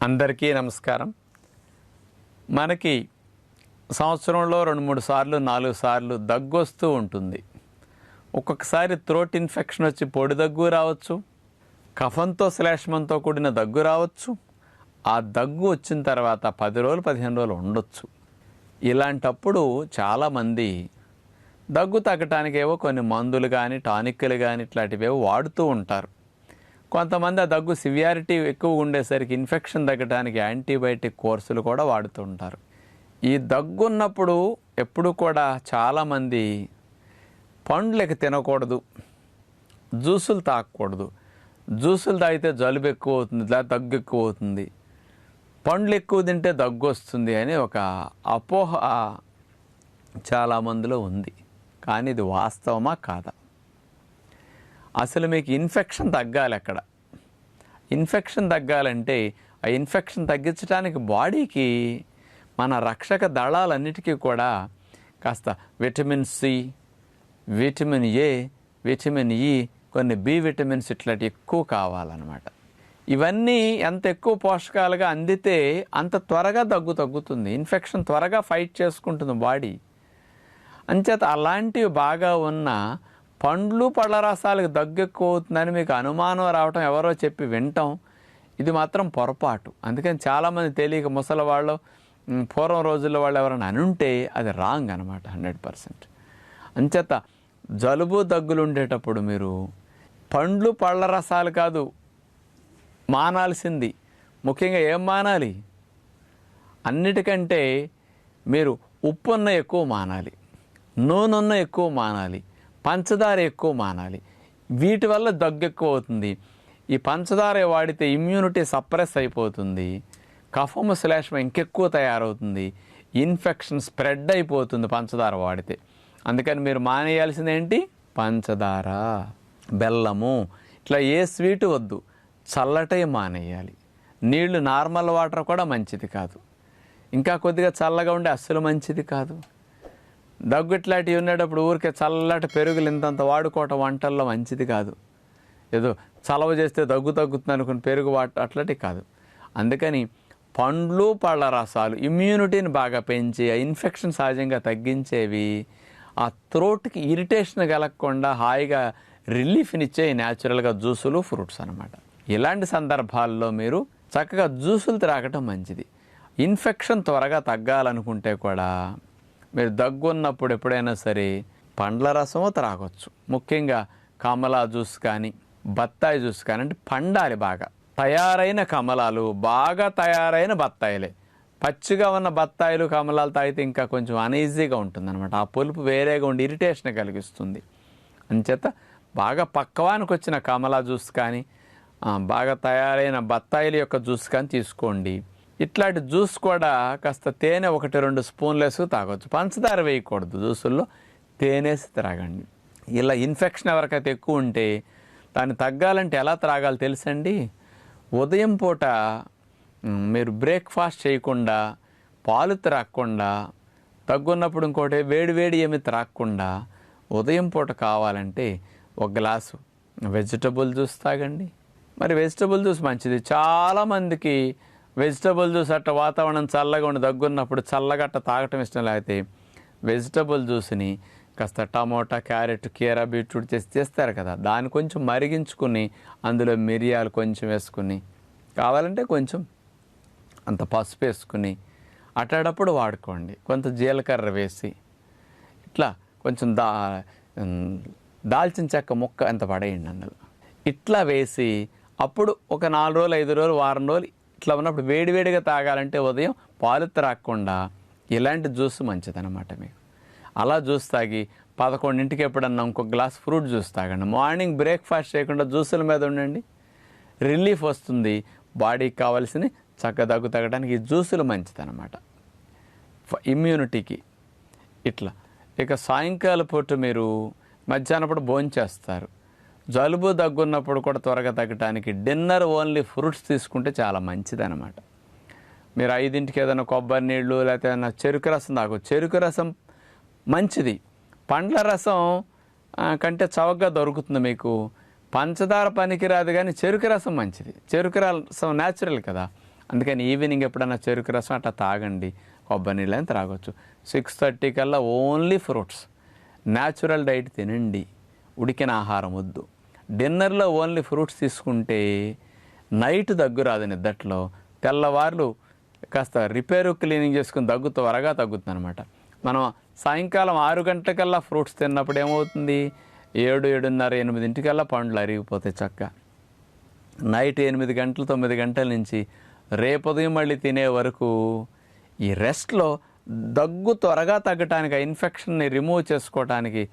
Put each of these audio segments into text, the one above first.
అందరికీ నమస్కారం. మనకి సంవత్సరంలో 2-3 సార్లు 4 సార్లు దగ్గు వస్తూ ఉంటుంది. ఒక్కొక్కసారి థ్రోట్ ఇన్ఫెక్షన్ వచ్చి పొడి దగ్గు రావచ్చు, కఫంతో శ్లేష్మంతో కూడిన దగ్గు రావచ్చు. ఆ దగ్గు వచ్చిన తర్వాత 10 రోజులు 15 రోజులు ఉండొచ్చు. ఇలాంటప్పుడు చాలామంది దగ్గు తగ్గటానికి ఏవో కొన్ని మందులు కానీ టానిక్లు కానీ ఇట్లాంటివి వాడుతూ ఉంటారు. కొంతమంది ఆ దగ్గు సివియారిటీ ఎక్కువ ఉండేసరికి ఇన్ఫెక్షన్ తగ్గడానికి యాంటీబయాటిక్ కోర్సులు కూడా వాడుతూ ఉంటారు. ఈ దగ్గు ఉన్నప్పుడు ఎప్పుడు కూడా చాలామంది పండ్లకి తినకూడదు, జ్యూసులు తాగకూడదు. జ్యూసులు తాగితే జలుబు ఎక్కువ అవుతుంది, దగ్గు ఎక్కువ అవుతుంది, పండ్లు ఎక్కువ తింటే దగ్గు వస్తుంది అని ఒక అపోహ చాలామందిలో ఉంది. కానీ ఇది వాస్తవమా కాదా? అసలు మీకు ఇన్ఫెక్షన్ తగ్గాలి. అక్కడ ఇన్ఫెక్షన్ తగ్గాలంటే ఆ ఇన్ఫెక్షన్ తగ్గించడానికి బాడీకి మన రక్షక దళాలన్నిటికీ కూడా కాస్త vitamin C, vitamin A, vitamin E, కొన్ని బి విటమిన్స్ ఇట్లాంటి ఎక్కువ కావాలన్నమాట. ఇవన్నీ ఎంత ఎక్కువ పోషకాలుగా అందితే అంత త్వరగా దగ్గు తగ్గుతుంది. ఇన్ఫెక్షన్ త్వరగా ఫైట్ చేసుకుంటుంది బాడీ. అంచేత అలాంటివి బాగా ఉన్న పండ్లు పళ్ళ రసాలకు దగ్గు ఎక్కువ అవుతుందని మీకు అనుమానం రావటం, ఎవరో చెప్పి వినటం, ఇది మాత్రం పొరపాటు. అందుకని చాలామంది తెలియక ముసలి వాళ్ళు, పూర్వం రోజుల్లో వాళ్ళు ఎవరైనా అనుంటే అది రాంగ్ అనమాట, 100%. అంచేత జలుబు దగ్గులు ఉండేటప్పుడు మీరు పండ్లు పళ్ళ రసాలు కాదు మానాల్సింది. ముఖ్యంగా ఏం మానాలి? అన్నిటికంటే మీరు ఉప్పున్న ఎక్కువ మానాలి, నూనెన్న ఎక్కువ మానాలి, పంచదార ఎక్కువ మానాలి. వీటి వల్ల దగ్గు ఎక్కువ అవుతుంది. ఈ పంచదార వాడితే ఇమ్యూనిటీ సప్రెస్ అయిపోతుంది, కఫము శ్లేష్మ ఇంకెక్కువ తయారవుతుంది, ఇన్ఫెక్షన్ స్ప్రెడ్ అయిపోతుంది పంచదార వాడితే. అందుకని మీరు మానేయాల్సింది ఏంటి? పంచదార, బెల్లము, ఇట్లా ఏ స్వీటు వద్దు, చల్లటే మానేయాలి. నీళ్లు నార్మల్ వాటర్ కూడా మంచిది కాదు, ఇంకా కొద్దిగా చల్లగా ఉండే అస్సలు మంచిది కాదు. దగ్గు ఇట్లాంటివి ఉండేటప్పుడు ఊరికే చల్లటి పెరుగులు ఇంతంత వాడుకోవటం వంటల్లో మంచిది కాదు. ఏదో చలవ చేస్తే దగ్గు తగ్గుతుంది అనుకుని పెరుగు అట్లాంటివి కాదు. అందుకని పండ్లు పళ్ళ రసాలు ఇమ్యూనిటీని బాగా పెంచి ఆ ఇన్ఫెక్షన్ సహజంగా తగ్గించేవి, ఆ థ్రోట్కి ఇరిటేషన్ కలగకుండా హాయిగా రిలీఫ్నిచ్చే న్యాచురల్గా జ్యూసులు, ఫ్రూట్స్ అనమాట. ఇలాంటి సందర్భాల్లో మీరు చక్కగా జ్యూసులు త్రాగటం మంచిది. ఇన్ఫెక్షన్ త్వరగా తగ్గాలనుకుంటే కూడా మీరు దగ్గు ఉన్నప్పుడు ఎప్పుడైనా సరే పండ్ల రసము త్రాగొచ్చు. ముఖ్యంగా కమలా జ్యూస్ కానీ బత్తాయి జ్యూస్ కానీ, అంటే పండాలి బాగా తయారైన కమలాలు, బాగా తయారైన బత్తాయిలే. పచ్చిగా ఉన్న బత్తాయిలు కమలాలు తాగితే ఇంకా కొంచెం అనీజీగా ఉంటుందన్నమాట. ఆ పులుపు వేరేగా ఉండి ఇరిటేషన్ కలిగిస్తుంది. అంచేత బాగా పక్వానికి వచ్చిన కమలా జ్యూస్ కానీ బాగా తయారైన బత్తాయిల యొక్క జ్యూస్ కానీ తీసుకోండి. ఇట్లాంటి జ్యూస్ కూడా కాస్త తేనె 1-2 స్పూన్లు వేసుకు తాగొచ్చు. పంచదార వేయకూడదు జ్యూసుల్లో, తేనేసి త్రాగండి. ఇలా ఇన్ఫెక్షన్ ఎవరికైతే ఎక్కువ ఉంటే దాన్ని తగ్గాలంటే ఎలా త్రాగాలో తెలుసండి? ఉదయం పూట మీరు బ్రేక్ఫాస్ట్ చేయకుండా, పాలు త్రాగకుండా, తగ్గున్నప్పుడు ఇంకోటి వేడి ఏమి త్రాగకుండా ఉదయం పూట కావాలంటే 1 గ్లాసు వెజిటబుల్ జ్యూస్ తాగండి. మరి వెజిటబుల్ జ్యూస్ మంచిది. చాలామందికి వెజిటబుల్ జ్యూస్ అట్ట వాతావరణం చల్లగా ఉండి దగ్గున్నప్పుడు చల్లగట్ట తాగటం ఇష్టం. లేకపోతే వెజిటబుల్ జ్యూస్ని కాస్త టమోటా, క్యారెట్, కీరా, బీట్రూట్ చేస్తారు కదా, దాన్ని కొంచెం మరిగించుకుని అందులో మిరియాలు కొంచెం వేసుకుని, కావాలంటే కొంచెం అంత పసుపు వేసుకుని అట్టేటప్పుడు వాడుకోండి. కొంత జీలకర్ర వేసి ఇట్లా కొంచెం దాల్చిన చెక్క ముక్క ఎంత పడేయండి అందులో. ఇట్లా వేసి అప్పుడు ఒక 4 రోజులు 5 రోజులు వారం రోజులు ఇట్లా ఉన్నప్పుడు వేడిగా తాగాలంటే ఉదయం పాలు త్రాగకుండా ఇలాంటి జ్యూస్ మంచిదన్నమాట మీకు. అలా జ్యూస్ తాగి 11ంటికి ఎప్పుడన్నా ఇంకొక గ్లాస్ ఫ్రూట్ జ్యూస్ తాగండి. మార్నింగ్ బ్రేక్ఫాస్ట్ చేయకుండా జ్యూసుల మీద ఉండండి, రిలీఫ్ వస్తుంది. బాడీకి కావాల్సిన చక్కగా దగ్గు తగ్గడానికి ఈ జ్యూసులు మంచిదన్నమాట ఇమ్యూనిటీకి. ఇట్లా ఇక సాయంకాలం పూట మీరు మధ్యాహ్నప్పుడు భోంచేస్తారు. జలుబు దగ్గున్నప్పుడు కూడా త్వరగా తగ్గడానికి డిన్నర్ ఓన్లీ ఫ్రూట్స్ తీసుకుంటే చాలా మంచిదన్నమాట. మీరు 5ంటికి ఏదైనా కొబ్బరి నీళ్ళు లేకపోతే ఏదైనా చెరుకు రసం తాగొచ్చు. చెరుకు రసం మంచిది. పండ్ల రసం కంటే చవకగా దొరుకుతుంది మీకు. పంచదార పనికిరాదు కానీ చెరుకు రసం మంచిది. చెరుకు రసం న్యాచురల్ కదా, అందుకని ఈవినింగ్ ఎప్పుడైనా చెరుకు రసం అట్లా తాగండి, కొబ్బరి నీళ్ళని త్రాగొచ్చు. 6:30 కల్లా ఓన్లీ ఫ్రూట్స్, న్యాచురల్ డైట్ తినండి, ఉడికిన ఆహారం వద్దు. డిన్నర్లో ఓన్లీ ఫ్రూట్స్ తీసుకుంటే నైట్ దగ్గు రాదు నిద్దట్లో, తెల్లవార్లు కాస్త రిపేరు క్లీనింగ్ చేసుకుని దగ్గు త్వరగా తగ్గుతుంది అనమాట. మనం సాయంకాలం 6 గంటలకల్లా ఫ్రూట్స్ తిన్నప్పుడు ఏమవుతుంది, 7, 7:30, 8 పండ్లు అరిగిపోతాయి చక్క. నైట్ 8 గంటలు 9 గంటల నుంచి రేపొదయం మళ్ళీ తినే వరకు ఈ రెస్ట్లో దగ్గు త్వరగా తగ్గటానికి, ఆ ఇన్ఫెక్షన్ని రిమూవ్ చేసుకోవటానికి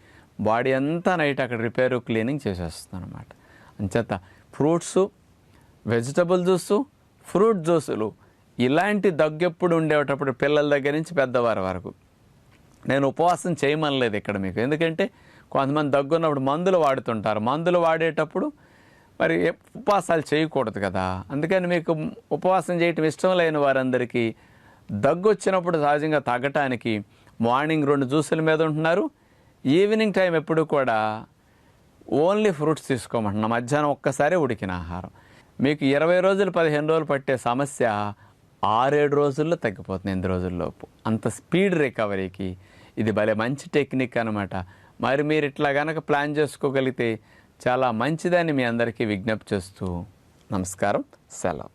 బాడీ అంతా నైట్ అక్కడ రిపేరు క్లీనింగ్ చేసేస్తుంది అనమాట. అంచేత ఫ్రూట్సు, వెజిటబుల్ జ్యూసు, ఫ్రూట్ జ్యూసులు ఇలాంటి దగ్గు ఎప్పుడు ఉండేటప్పుడు పిల్లల దగ్గర నుంచి పెద్దవారి వరకు. నేను ఉపవాసం చేయమనలేదు ఇక్కడ మీకు, ఎందుకంటే కొంతమంది దగ్గు ఉన్నప్పుడు మందులు వాడుతుంటారు. మందులు వాడేటప్పుడు మరి ఉపవాసాలు చేయకూడదు కదా. అందుకని మీకు ఉపవాసం చేయటం ఇష్టం లేని వారందరికీ దగ్గు వచ్చినప్పుడు సహజంగా తగ్గటానికి మార్నింగ్ 2 జ్యూసుల మీద ఉంటున్నారు, ఈవినింగ్ టైం ఎప్పుడు కూడా ఓన్లీ ఫ్రూట్స్ తీసుకోమంటున్నాం, మధ్యాహ్నం ఒక్కసారి ఉడికిన ఆహారం. మీకు 20 రోజులు 15 రోజులు పట్టే సమస్య 6-7 రోజుల్లో తగ్గిపోతుంది, 8 రోజుల్లోపు. అంత స్పీడ్ రికవరీకి ఇది భలే మంచి టెక్నిక్ అనమాట. మరి మీరు ఇట్లా కనుక ప్లాన్ చేసుకోగలిగితే చాలా మంచిదని మీ అందరికీ విజ్ఞప్తి చేస్తూ నమస్కారం, సెలవు.